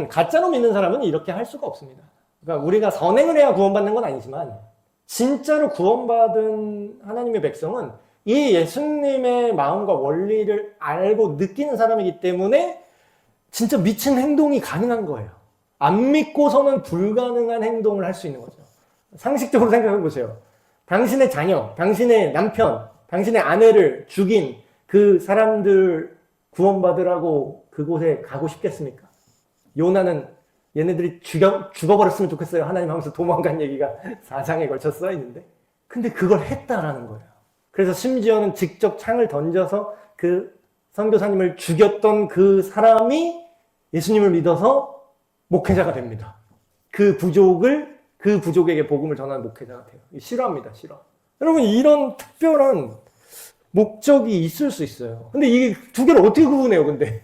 가짜로 믿는 사람은 이렇게 할 수가 없습니다. 그러니까 우리가 선행을 해야 구원받는 건 아니지만 진짜로 구원받은 하나님의 백성은 이 예수님의 마음과 원리를 알고 느끼는 사람이기 때문에 진짜 미친 행동이 가능한 거예요. 안 믿고서는 불가능한 행동을 할 수 있는 거죠. 상식적으로 생각해 보세요. 당신의 자녀, 당신의 남편, 당신의 아내를 죽인 그 사람들 구원받으라고 그곳에 가고 싶겠습니까? 요나는 얘네들이 죽어버렸으면 좋겠어요. 하나님 하면서 도망간 얘기가 4장에 걸쳐 써 있는데. 근데 그걸 했다라는 거예요. 그래서 심지어는 직접 창을 던져서 그 선교사님을 죽였던 그 사람이 예수님을 믿어서 목회자가 됩니다. 그 부족에게 복음을 전하는 목회자가 돼요. 싫어합니다, 싫어. 여러분, 이런 특별한 목적이 있을 수 있어요. 근데 이게 두 개를 어떻게 구분해요, 근데?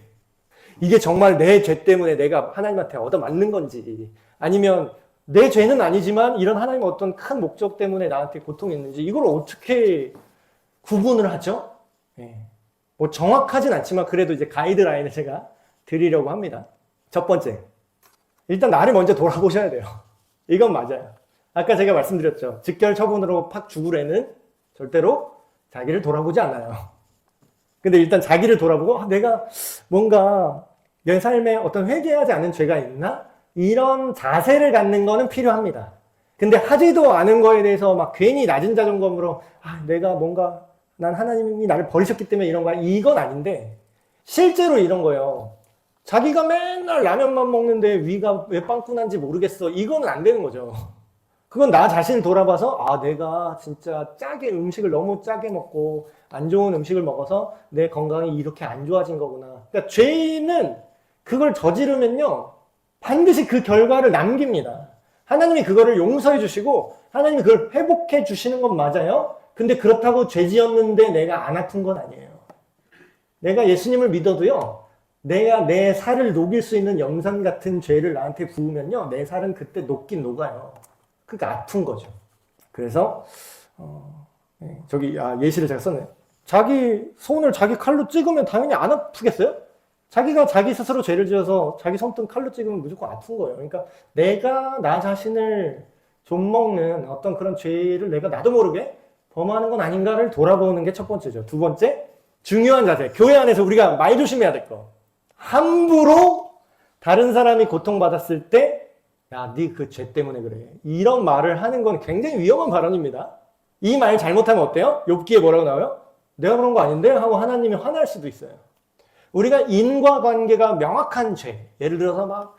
이게 정말 내 죄 때문에 내가 하나님한테 얻어맞는 건지, 아니면 내 죄는 아니지만 이런 하나님의 어떤 큰 목적 때문에 나한테 고통이 있는지, 이걸 어떻게 구분을 하죠? 네. 뭐 정확하진 않지만 그래도 이제 가이드라인을 제가 드리려고 합니다. 첫 번째, 일단 나를 먼저 돌아보셔야 돼요. 이건 맞아요. 아까 제가 말씀드렸죠. 직결 처분으로 팍 죽으래는 절대로 자기를 돌아보지 않아요. 근데 일단 자기를 돌아보고 내가 뭔가 내 삶에 어떤 회개하지 않은 죄가 있나? 이런 자세를 갖는 거는 필요합니다. 근데 하지도 않은 거에 대해서 막 괜히 낮은 자존감으로 내가 뭔가 난 하나님이 나를 버리셨기 때문에 이런 거야. 이건 아닌데 실제로 이런 거예요. 자기가 맨날 라면만 먹는데 위가 왜 빵꾸난지 모르겠어. 이건 안 되는 거죠. 그건 나 자신을 돌아봐서 내가 진짜 음식을 너무 짜게 먹고 안 좋은 음식을 먹어서 내 건강이 이렇게 안 좋아진 거구나. 그러니까 죄는 그걸 저지르면요 반드시 그 결과를 남깁니다. 하나님이 그거를 용서해 주시고 하나님이 그걸 회복해 주시는 건 맞아요. 근데 그렇다고 죄 지었는데 내가 안 아픈 건 아니에요. 내가 예수님을 믿어도요, 내가 내 살을 녹일 수 있는 염산 같은 죄를 나한테 부으면요, 내 살은 그때 녹긴 녹아요. 그러니까 아픈 거죠. 그래서 예시를 제가 썼네요. 자기 손을 자기 칼로 찍으면 당연히 안 아프겠어요? 자기가 자기 스스로 죄를 지어서 자기 손등 칼로 찍으면 무조건 아픈 거예요. 그러니까 내가 나 자신을 좀먹는 어떤 그런 죄를 내가 나도 모르게 범하는 건 아닌가를 돌아보는 게 첫 번째죠. 두 번째, 중요한 자세. 교회 안에서 우리가 말 조심해야 될 거. 함부로 다른 사람이 고통받았을 때 네 그 죄 때문에 그래. 이런 말을 하는 건 굉장히 위험한 발언입니다. 이 말 잘못하면 어때요? 욥기에 뭐라고 나와요? 내가 그런 거 아닌데? 하고 하나님이 화날 수도 있어요. 우리가 인과관계가 명확한 죄, 예를 들어서 막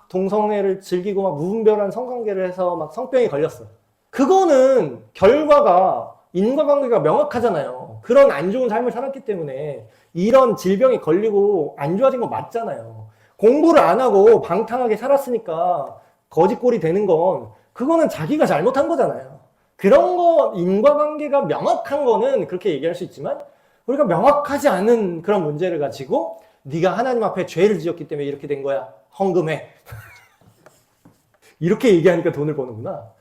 동성애를 즐기고 막 무분별한 성관계를 해서 막 성병이 걸렸어. 그거는 결과가 인과관계가 명확하잖아요. 그런 안 좋은 삶을 살았기 때문에 이런 질병이 걸리고 안 좋아진 거 맞잖아요. 공부를 안 하고 방탕하게 살았으니까 거짓골이 되는 건 그거는 자기가 잘못한 거잖아요. 그런 거 인과관계가 명확한 거는 그렇게 얘기할 수 있지만 우리가 명확하지 않은 그런 문제를 가지고 네가 하나님 앞에 죄를 지었기 때문에 이렇게 된 거야. 헌금해. 이렇게 얘기하니까 돈을 버는구나.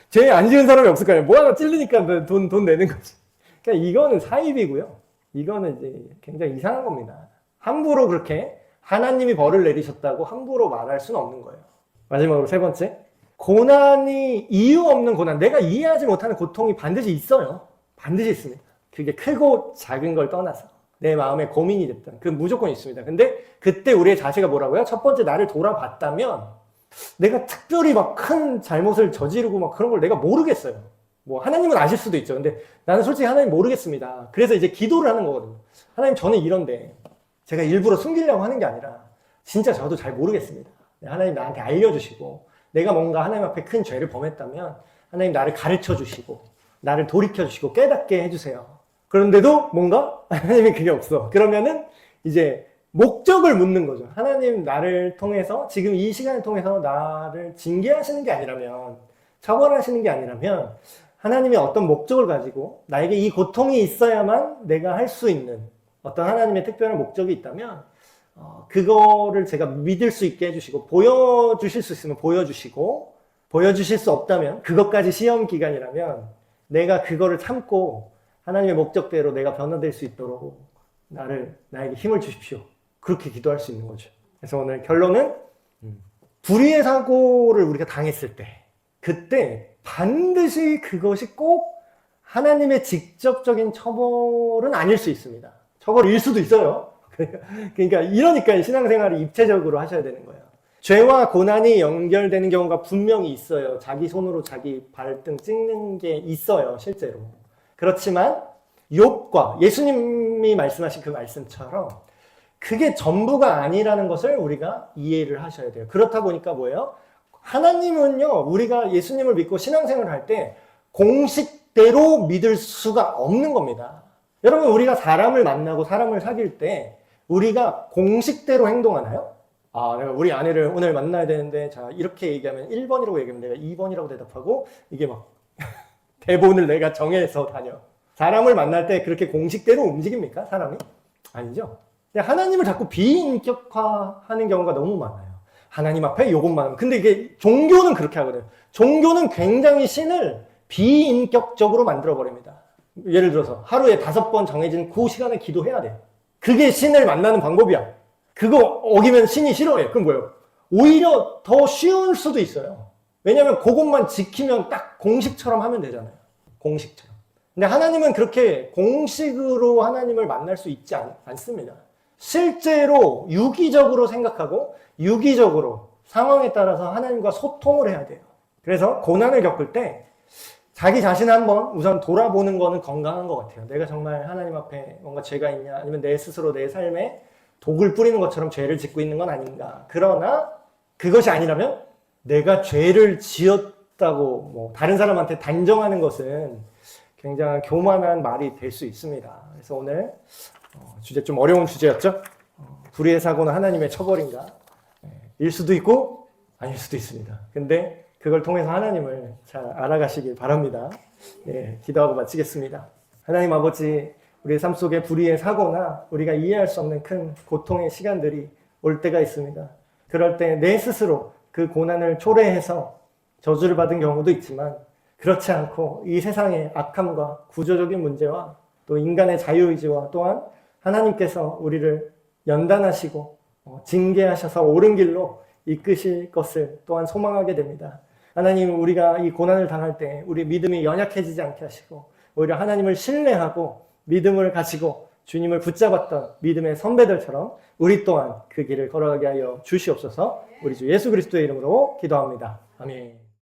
죄 안 지은 사람이 없을까요? 뭐 하나 찔리니까 돈 내는 거지. 그러니까 이거는 사입이고요. 이거는 이제 굉장히 이상한 겁니다. 함부로 그렇게 하나님이 벌을 내리셨다고 함부로 말할 수는 없는 거예요. 마지막으로 세 번째. 고난이 이유 없는 고난. 내가 이해하지 못하는 고통이 반드시 있어요. 반드시 있습니다. 그게 크고 작은 걸 떠나서 내 마음에 고민이 됐던 그 무조건 있습니다. 근데 그때 우리의 자세가 뭐라고요? 첫 번째 나를 돌아봤다면 내가 특별히 막 큰 잘못을 저지르고 막 그런 걸 내가 모르겠어요. 뭐 하나님은 아실 수도 있죠. 근데 나는 솔직히 하나님 모르겠습니다. 그래서 이제 기도를 하는 거거든요. 하나님 저는 이런데 제가 일부러 숨기려고 하는 게 아니라 진짜 저도 잘 모르겠습니다. 하나님 나한테 알려주시고 내가 뭔가 하나님 앞에 큰 죄를 범했다면 하나님 나를 가르쳐 주시고 나를 돌이켜 주시고 깨닫게 해주세요. 그런데도 뭔가 하나님이 그게 없어. 그러면은 이제 목적을 묻는 거죠. 하나님 나를 통해서 지금 이 시간을 통해서 나를 징계하시는 게 아니라면 처벌하시는 게 아니라면 하나님이 어떤 목적을 가지고 나에게 이 고통이 있어야만 내가 할 수 있는 어떤 하나님의 특별한 목적이 있다면 그거를 제가 믿을 수 있게 해주시고 보여주실 수 있으면 보여주시고 보여주실 수 없다면 그것까지 시험 기간이라면 내가 그거를 참고 하나님의 목적대로 내가 변화될 수 있도록 나에게 힘을 주십시오. 그렇게 기도할 수 있는 거죠. 그래서 오늘 결론은 불의의 사고를 우리가 당했을 때 그때 반드시 그것이 꼭 하나님의 직접적인 처벌은 아닐 수 있습니다. 처벌일 수도 있어요. 이러니까 신앙생활을 입체적으로 하셔야 되는 거예요. 죄와 고난이 연결되는 경우가 분명히 있어요. 자기 손으로 자기 발등 찍는 게 있어요, 실제로. 그렇지만 욥과 예수님이 말씀하신 그 말씀처럼 그게 전부가 아니라는 것을 우리가 이해를 하셔야 돼요. 그렇다 보니까 뭐예요? 하나님은요, 우리가 예수님을 믿고 신앙생활을 할 때 공식대로 믿을 수가 없는 겁니다. 여러분, 우리가 사람을 만나고 사람을 사귈 때 우리가 공식대로 행동하나요? 내가 우리 아내를 오늘 만나야 되는데, 자, 이렇게 얘기하면 1번이라고 얘기하면 내가 2번이라고 대답하고, 이게 막 대본을 내가 정해서 다녀. 사람을 만날 때 그렇게 공식대로 움직입니까? 사람이? 아니죠. 하나님을 자꾸 비인격화하는 경우가 너무 많아요. 하나님 앞에 요것만 하면. 근데 이게 종교는 그렇게 하거든요. 종교는 굉장히 신을 비인격적으로 만들어버립니다. 예를 들어서 하루에 5번 정해진 그 시간에 기도해야 돼요. 그게 신을 만나는 방법이야. 그거 어기면 신이 싫어해. 그럼 뭐예요? 오히려 더 쉬울 수도 있어요. 왜냐하면 그것만 지키면 딱 공식처럼 하면 되잖아요. 공식처럼. 근데 하나님은 그렇게 공식으로 하나님을 만날 수 있지 않습니다. 실제로 유기적으로 생각하고 유기적으로 상황에 따라서 하나님과 소통을 해야 돼요. 그래서 고난을 겪을 때 자기 자신을 한번 우선 돌아보는 거는 건강한 것 같아요. 내가 정말 하나님 앞에 뭔가 죄가 있냐, 아니면 내 스스로 내 삶에 독을 뿌리는 것처럼 죄를 짓고 있는 건 아닌가. 그러나 그것이 아니라면 내가 죄를 지었다고 뭐 다른 사람한테 단정하는 것은 굉장히 교만한 말이 될 수 있습니다. 그래서 오늘 주제 좀 어려운 주제였죠? 불의의 사고는 하나님의 처벌인가? 일 수도 있고 아닐 수도 있습니다. 근데 그걸 통해서 하나님을 잘 알아가시길 바랍니다. 기도하고 마치겠습니다. 하나님 아버지, 우리의 삶 속에 불의의 사고나 우리가 이해할 수 없는 큰 고통의 시간들이 올 때가 있습니다. 그럴 때 내 스스로 그 고난을 초래해서 저주를 받은 경우도 있지만, 그렇지 않고 이 세상의 악함과 구조적인 문제와 또 인간의 자유의지와 또한 하나님께서 우리를 연단하시고 징계하셔서 옳은 길로 이끄실 것을 또한 소망하게 됩니다. 하나님, 우리가 이 고난을 당할 때 우리 믿음이 연약해지지 않게 하시고 오히려 하나님을 신뢰하고 믿음을 가지고 주님을 붙잡았던 믿음의 선배들처럼 우리 또한 그 길을 걸어가게 하여 주시옵소서. 우리 주 예수 그리스도의 이름으로 기도합니다. 아멘.